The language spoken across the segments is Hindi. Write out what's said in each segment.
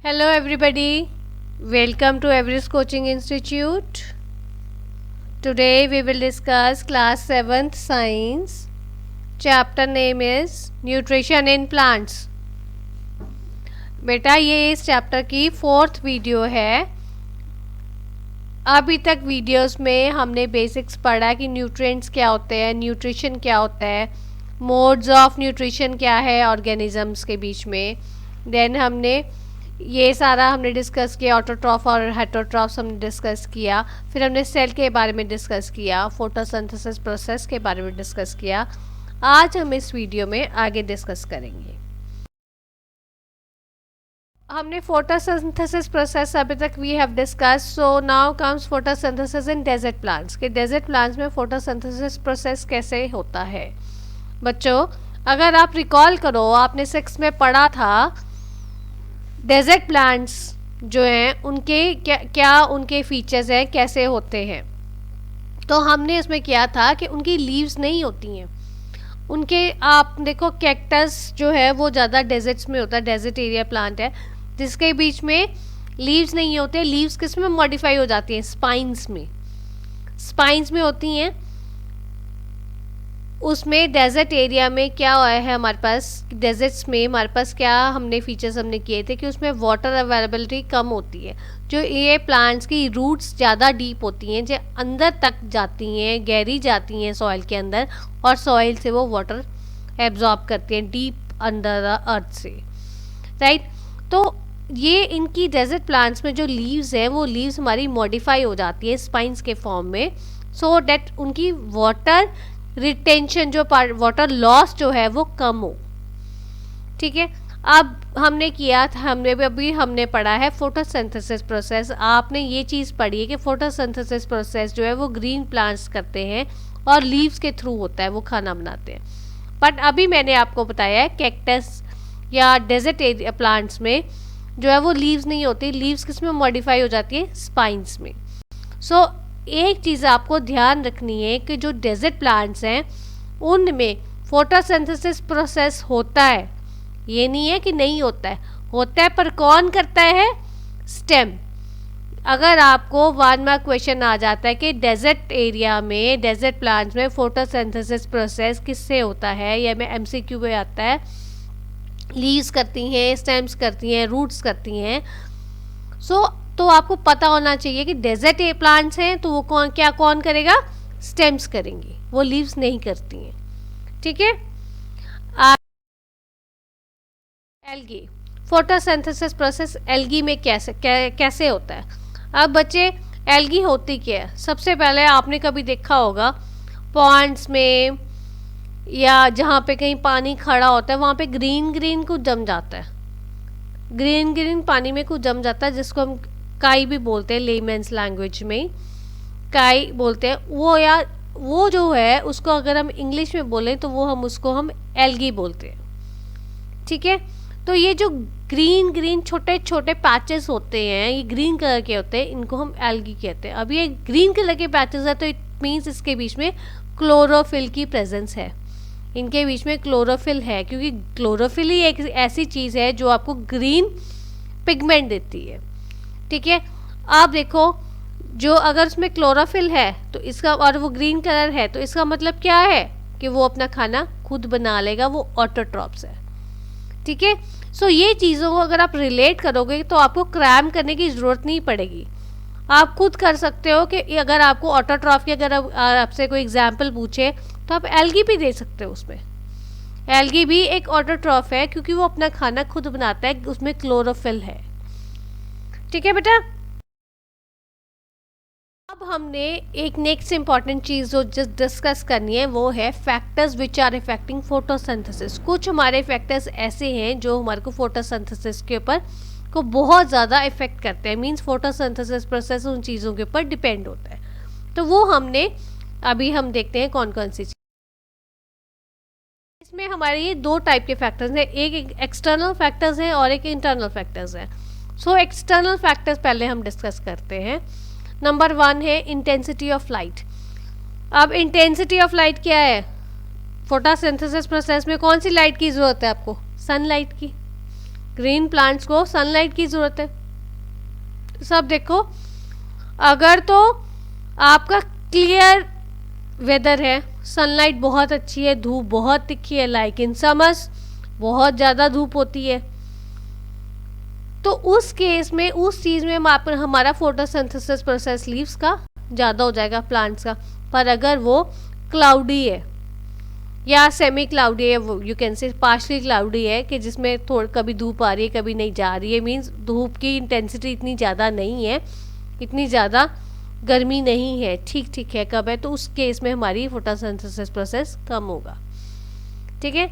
Hello everybody, welcome to Everest Coaching Institute. Today we will discuss class 7th science. Chapter name is Nutrition in Plants. बेटा ये इस चैप्टर की 4th वीडियो है. अभी तक वीडियोस में हमने बेसिक्स पढ़ा कि न्यूट्रिएंट्स क्या होते हैं, न्यूट्रिशन क्या होता है, मोड्स ऑफ न्यूट्रिशन क्या है ऑर्गेनिजम्स के बीच में. देन हमने ये सारा डिस्कस किया, ऑटोट्रॉफ और हेटरोट्रॉफ्स हमने डिस्कस किया. फिर हमने सेल के बारे में डिस्कस किया, फोटोसिंथेसिस प्रोसेस के बारे में डिस्कस किया. आज हम इस वीडियो में आगे डिस्कस करेंगे. हमने फोटोसिंथेसिस प्रोसेस अभी तक we have discuss. So now comes photosynthesis in desert plants. के डेजर्ट प्लांट्स में फोटोसिंथेसिस प्रोसेस कैसे होता है. बच्चों अगर आप रिकॉल करो, आपने 6 में पढ़ा था डेजर्ट प्लांट्स जो हैं उनके क्या उनके फीचर्स हैं, कैसे होते हैं. तो हमने इसमें किया था कि उनकी लीव्स नहीं होती हैं उनके. आप देखो कैक्टस जो है वो ज़्यादा डेजर्ट्स में होता है, डेजर्ट एरिया प्लांट है जिसके बीच में लीव्स नहीं होते. लीव्स किस में मॉडिफाई हो जाती हैं, स्पाइंस में. स्पाइंस में होती हैं. उसमें डेजर्ट एरिया में क्या हुआ है हमारे पास, डेजर्ट्स में हमारे पास क्या हमने फीचर्स किए थे कि उसमें वाटर अवेलेबिलिटी कम होती है. जो ये प्लांट्स की रूट्स ज़्यादा डीप होती हैं, जो अंदर तक जाती हैं, गहरी जाती हैं सॉइल के अंदर, और सॉइल से वो वाटर एब्जॉर्ब करती हैं डीप अंडर द अर्थ से, राइट. तो ये इनकी डेजर्ट प्लांट्स में जो लीव्स हैं वो लीव्स हमारी मॉडिफाई हो जाती है स्पाइंस के फॉर्म में, सो डेट उनकी वाटर रिटेंशन जो वाटर लॉस जो है वो कम हो. ठीक है. अब हमने किया था, हमने पढ़ा है फोटोसिंथेसिस प्रोसेस. आपने ये चीज़ पढ़ी है कि फोटोसिंथेसिस प्रोसेस जो है वो ग्रीन प्लांट्स करते हैं और लीव्स के थ्रू होता है, वो खाना बनाते हैं. बट अभी मैंने आपको बताया है कैक्टस या डेजर्ट एरिया प्लांट्स में जो है वो लीव्स नहीं होती. लीव्स किस में मॉडिफाई हो जाती है, स्पाइंस में. सो एक चीज़ आपको ध्यान रखनी है कि जो डेजर्ट प्लांट्स हैं उनमें फोटोसिंथेसिस प्रोसेस होता है. ये नहीं है कि नहीं होता है, होता है, पर कौन करता है, स्टेम. अगर आपको 1 मार्क क्वेश्चन आ जाता है कि डेजर्ट एरिया में, डेजर्ट प्लांट्स में फोटोसिंथेसिस प्रोसेस किससे होता है, या में MCQ में आता है, लीव्स करती हैं, स्टेम्स करती हैं, रूट्स करती हैं. सो तो आपको पता होना चाहिए कि डेजर्ट प्लांट्स हैं तो वो कौन करेगा, स्टेम्स करेंगे, वो लीव्स नहीं करती हैं. ठीक है. एल्गी, फोटोसिंथेसिस प्रोसेस एल्गी में कैसे होता है. अब बच्चे एल्गी होती क्या है. सबसे पहले आपने कभी देखा होगा पॉन्ड्स में या जहाँ पे कहीं पानी खड़ा होता है वहाँ पे ग्रीन ग्रीन कुछ जम जाता है. ग्रीन ग्रीन पानी में कुछ जम जाता है जिसको हम काई भी बोलते हैं, लेमैन्स लैंग्वेज में काई बोलते हैं. वो जो है उसको अगर हम इंग्लिश में बोलें तो वो हम एल्गी बोलते हैं. ठीक है. तो ये जो ग्रीन ग्रीन छोटे छोटे पैचेस होते हैं, ये ग्रीन कलर के होते हैं, इनको हम एल्गी कहते हैं. अब ये ग्रीन कलर के पैचेस है तो इट मीन्स इसके बीच में क्लोरोफिल की प्रेजेंस है. इनके बीच में क्लोरोफिल है क्योंकि क्लोरोफिल ही एक ऐसी चीज़ है जो आपको ग्रीन पिगमेंट देती है. ठीक है. आप देखो जो अगर उसमें क्लोरोफिल है तो इसका, और वो ग्रीन कलर है तो इसका मतलब क्या है कि वो अपना खाना खुद बना लेगा, वो ऑटोट्रॉफ्स है. ठीक है. सो ये चीज़ों को अगर आप रिलेट करोगे तो आपको क्रैम करने की ज़रूरत नहीं पड़ेगी. आप खुद कर सकते हो कि अगर आपको ऑटोट्रॉफ की अगर आपसे कोई एग्जाम्पल पूछे तो आप एल्गी भी दे सकते हो. उसमें एल्गी भी एक ऑटोट्रॉफ है क्योंकि वो अपना खाना खुद बनाता है, उसमें क्लोरोफिल है. ठीक है बेटा. अब हमने एक नेक्स्ट इंपॉर्टेंट चीज़ जो डिस्कस करनी है वो है factors which are affecting photosynthesis. कुछ हमारे फैक्टर्स ऐसे हैं जो हमारे को फोटोसिंथेसिस के ऊपर को बहुत ज़्यादा इफेक्ट करते हैं. मींस फोटोसिंथेसिस प्रोसेस उन चीज़ों के ऊपर डिपेंड होता है. तो वो अभी हम देखते हैं कौन कौन सी चीज़. इसमें हमारे ये 2 टाइप के फैक्टर्स हैं, एक एक्सटर्नल फैक्टर्स हैं और एक इंटरनल फैक्टर्स हैं. सो एक्सटर्नल फैक्टर्स पहले हम डिस्कस करते हैं. नंबर 1 है इंटेंसिटी ऑफ लाइट. अब इंटेंसिटी ऑफ लाइट क्या है, फोटोसिंथेसिस प्रोसेस में कौन सी लाइट की ज़रूरत है आपको, सनलाइट की. ग्रीन प्लांट्स को सनलाइट की ज़रूरत है। सब देखो, अगर तो आपका क्लियर वेदर है, सनलाइट बहुत अच्छी है, धूप बहुत तिखी है, लाइक इन समर्स बहुत ज़्यादा धूप होती है, तो उस केस में उस चीज़ में हमारा फोटोसिंथेसिस प्रोसेस लीव्स का ज़्यादा हो जाएगा, प्लांट्स का। पर अगर वो क्लाउडी है या सेमी क्लाउडी है, वो you can say partially cloudy है कि जिसमें कभी धूप आ रही है कभी नहीं जा रही है, मीन्स धूप की इंटेंसिटी इतनी ज़्यादा नहीं है, इतनी ज़्यादा गर्मी नहीं है, ठीक ठीक है कब है, तो उस केस में हमारी फोटोसिंथेसिस प्रोसेस कम होगा। ठीक है।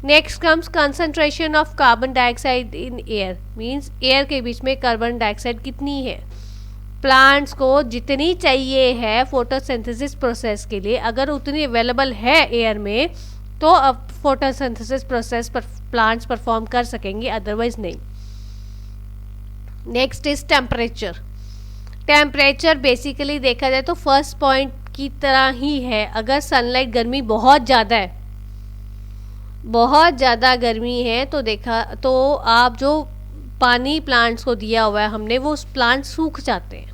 Next comes concentration of carbon dioxide in air, means air के बीच में कार्बन डाइऑक्साइड कितनी है। प्लांट्स को जितनी चाहिए है फोटोसिंथेसिस प्रोसेस के लिए, अगर उतनी अवेलेबल है एयर में, तो अब फोटोसिंथेसिस प्रोसेस पर प्लांट्स परफॉर्म कर सकेंगे, अदरवाइज नहीं। Next is temperature. Temperature basically देखा जाए तो फर्स्ट पॉइंट की तरह ही है। अगर सनलाइट गर्मी बहुत ज़्यादा है, बहुत ज़्यादा गर्मी है, तो आप जो पानी प्लांट्स को दिया हुआ है हमने, वो उस प्लांट सूख जाते हैं।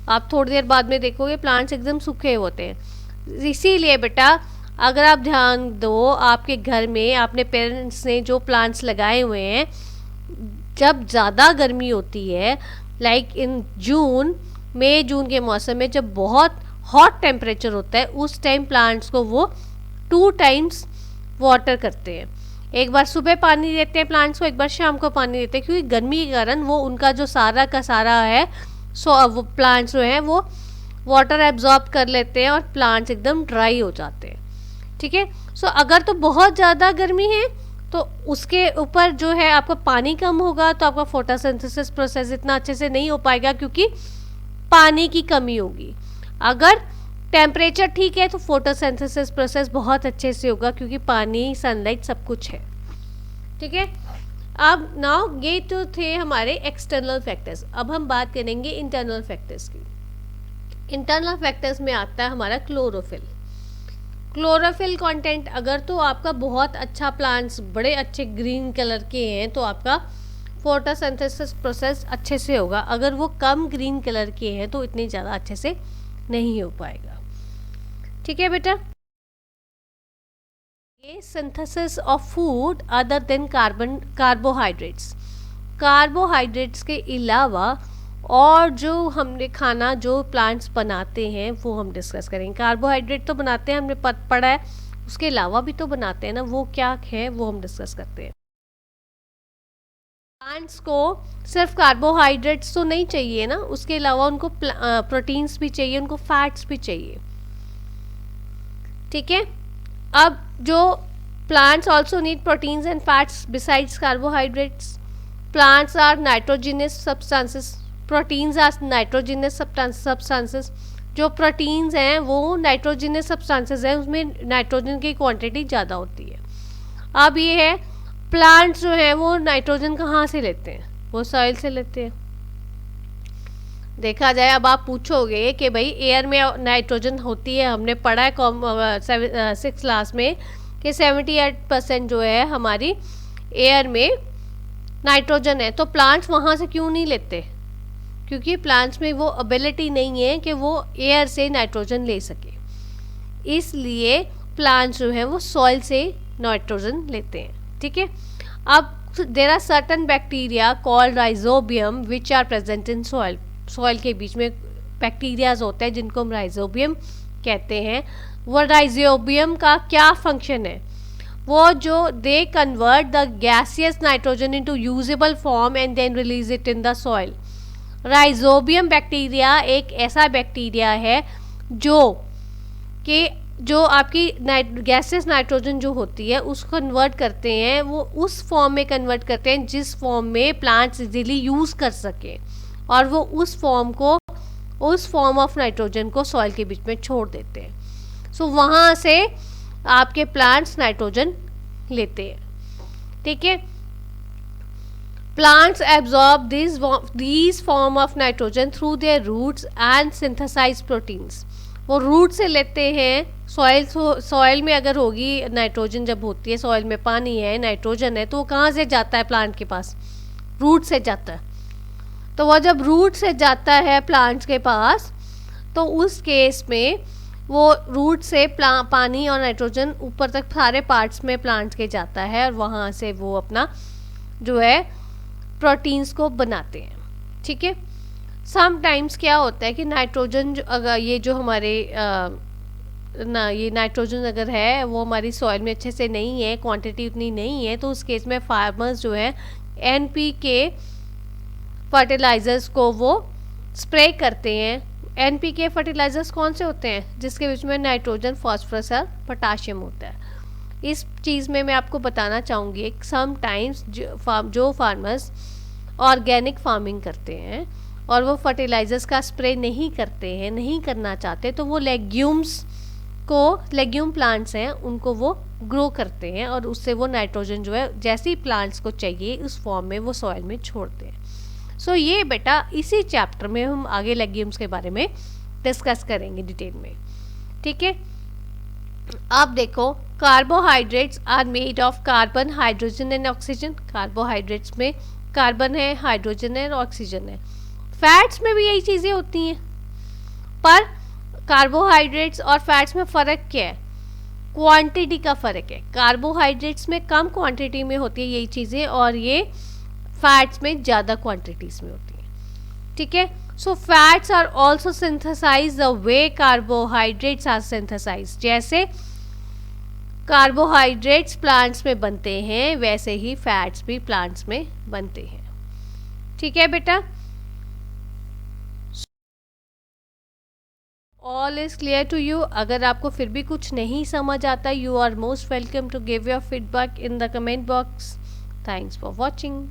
आप थोड़ी देर बाद में देखोगे प्लांट्स एकदम सूखे होते हैं। इसीलिए बेटा अगर आप ध्यान दो, आपके घर में आपने पेरेंट्स ने जो प्लांट्स लगाए हुए हैं, जब ज़्यादा गर्मी होती है, लाइक इन मई जून के मौसम में जब बहुत हॉट टेम्परेचर होता है, उस टाइम प्लांट्स को वो 2 टाइम्स वाटर करते हैं। एक बार सुबह पानी देते हैं प्लांट्स को, एक बार शाम को पानी देते हैं, क्योंकि गर्मी के कारण वो उनका जो सारा का सारा है, वो प्लांट्स जो हैं वो वाटर एब्जॉर्ब कर लेते हैं और प्लांट्स एकदम ड्राई हो जाते हैं। ठीक है। अगर तो बहुत ज़्यादा गर्मी है तो उसके ऊपर जो है आपका पानी कम होगा, तो आपका फोटोसिंथेसिस प्रोसेस इतना अच्छे से नहीं हो पाएगा, क्योंकि पानी की कमी होगी। अगर टेम्परेचर ठीक है तो फोटोसिंथेसिस प्रोसेस बहुत अच्छे से होगा, क्योंकि पानी, सनलाइट सब कुछ है। ठीक है। अब नाउ ये तो थे हमारे एक्सटर्नल फैक्टर्स। अब हम बात करेंगे इंटरनल फैक्टर्स की। इंटरनल फैक्टर्स में आता है हमारा क्लोरोफिल। क्लोरोफिल कंटेंट अगर तो आपका बहुत अच्छा, प्लांट्स बड़े अच्छे ग्रीन कलर के हैं, तो आपका फोटोसिंथेसिस प्रोसेस अच्छे से होगा। अगर वो कम ग्रीन कलर के हैं तो इतनी ज़्यादा अच्छे से नहीं हो पाएगा। ठीक है बेटा। ये synthesis of food other than carbohydrates. Carbohydrates के अलावा और जो हमने खाना जो प्लांट्स बनाते हैं वो हम डिस्कस करेंगे। कार्बोहाइड्रेट तो बनाते हैं, हमने पढ़ा है, उसके अलावा भी तो बनाते हैं ना, वो क्या है वो हम डिस्कस करते हैं। प्लांट्स को सिर्फ कार्बोहाइड्रेट्स तो नहीं चाहिए ना, उसके अलावा उनको प्रोटीन्स भी चाहिए, उनको फैट्स भी चाहिए। ठीक है। अब जो plants also need proteins and fats besides carbohydrates. Plants are nitrogenous substances, proteins are nitrogenous substances. जो प्रोटीन्स हैं वो नाइट्रोजिनस सब्सटेंसेस हैं, उसमें नाइट्रोजन की क्वांटिटी ज़्यादा होती है। अब ये है, प्लांट्स जो हैं वो नाइट्रोजन कहाँ से लेते हैं, वो सॉइल से लेते हैं। देखा जाए, अब आप पूछोगे कि भाई एयर में नाइट्रोजन होती है, हमने पढ़ा है 6 क्लास में कि 78% जो है हमारी एयर में नाइट्रोजन है, तो प्लांट्स वहाँ से क्यों नहीं लेते? क्योंकि प्लांट्स में वो एबिलिटी नहीं है कि वो एयर से नाइट्रोजन ले सके, इसलिए प्लांट्स जो है वो सॉइल से नाइट्रोजन लेते हैं। ठीक है। अब there are certain bacteria called rhizobium which are present in soil. Soil के बीच में बैक्टीरियाज होते हैं जिनको हम राइजोबियम कहते हैं। वो राइजोबियम का क्या फंक्शन है? वो जो they convert the gaseous nitrogen into usable form and then release it in the soil. Rhizobium bacteria एक ऐसा बैक्टीरिया है जो आपकी गैसियस नाइट्रोजन जो होती है उसको कन्वर्ट करते हैं, वो उस फॉर्म में कन्वर्ट करते हैं जिस फॉर्म में प्लांट्स इजीली यूज़ कर सकें, और वो उस फॉर्म ऑफ नाइट्रोजन को सॉइल के बीच में छोड़ देते हैं। सो वहाँ से आपके प्लांट्स नाइट्रोजन लेते हैं। ठीक है। Plants absorb these form of nitrogen through their roots and synthesize proteins. वो रूट से लेते हैं। सॉइल में अगर होगी नाइट्रोजन, जब होती है सॉइल में पानी है, नाइट्रोजन है, तो वो कहाँ से जाता है प्लांट के पास? रूट से जाता है। तो वह जब रूट से जाता है प्लांट्स के पास, तो उस केस में वो रूट से पानी और नाइट्रोजन ऊपर तक सारे पार्ट्स में प्लांट्स के जाता है, और वहाँ से वो अपना जो है प्रोटीन्स को बनाते हैं। ठीक है। समटाइम्स क्या होता है कि नाइट्रोजन अगर ये जो हमारे ये नाइट्रोजन अगर है वो हमारी सॉइल में अच्छे से नहीं है, क्वांटिटी उतनी नहीं है, तो उस केस में फार्मर्स जो है एनपीके फर्टिलाइज़र्स को वो स्प्रे करते हैं। एनपीके फर्टिलाइज़र्स कौन से होते हैं? जिसके बीच में नाइट्रोजन, फॉस्फोरस और पोटाशियम होता है। इस चीज़ में मैं आपको बताना चाहूँगी, समटाइम्स जो फार्मर्स ऑर्गेनिक फार्मिंग करते हैं और वो फर्टिलाइज़र्स का स्प्रे नहीं करते हैं, नहीं करना चाहते, तो वो लेग्यूम प्लांट्स हैं उनको वो ग्रो करते हैं, और उससे वो नाइट्रोजन जो है जैसे ही प्लांट्स को चाहिए उस फॉर्म में वो सॉइल में छोड़ते हैं। सो ये बेटा इसी चैप्टर में हम आगे लेग्यूम्स के बारे में डिस्कस करेंगे डिटेल में। ठीक है। अब देखो, carbohydrates are made of carbon, hydrogen and oxygen. Carbohydrates में कार्बन है, हाइड्रोजन है और ऑक्सीजन है। फैट्स में भी यही चीज़ें होती हैं, पर कार्बोहाइड्रेट्स और फैट्स में फ़र्क क्या है? क्वांटिटी का फ़र्क है। कार्बोहाइड्रेट्स में कम क्वांटिटी में होती है यही चीज़ें, और ये फैट्स में ज़्यादा क्वांटिटीज़ में होती हैं। ठीक है। So fats are also synthesise the way carbohydrates are synthesise. जैसे कार्बोहाइड्रेट्स प्लांट्स में बनते हैं, वैसे ही फैट्स भी प्लांट्स में बनते हैं। ठीक है बेटा। All is clear to you. अगर आपको फिर भी कुछ नहीं समझ आता, you are most welcome to give your feedback in the comment box. Thanks for watching.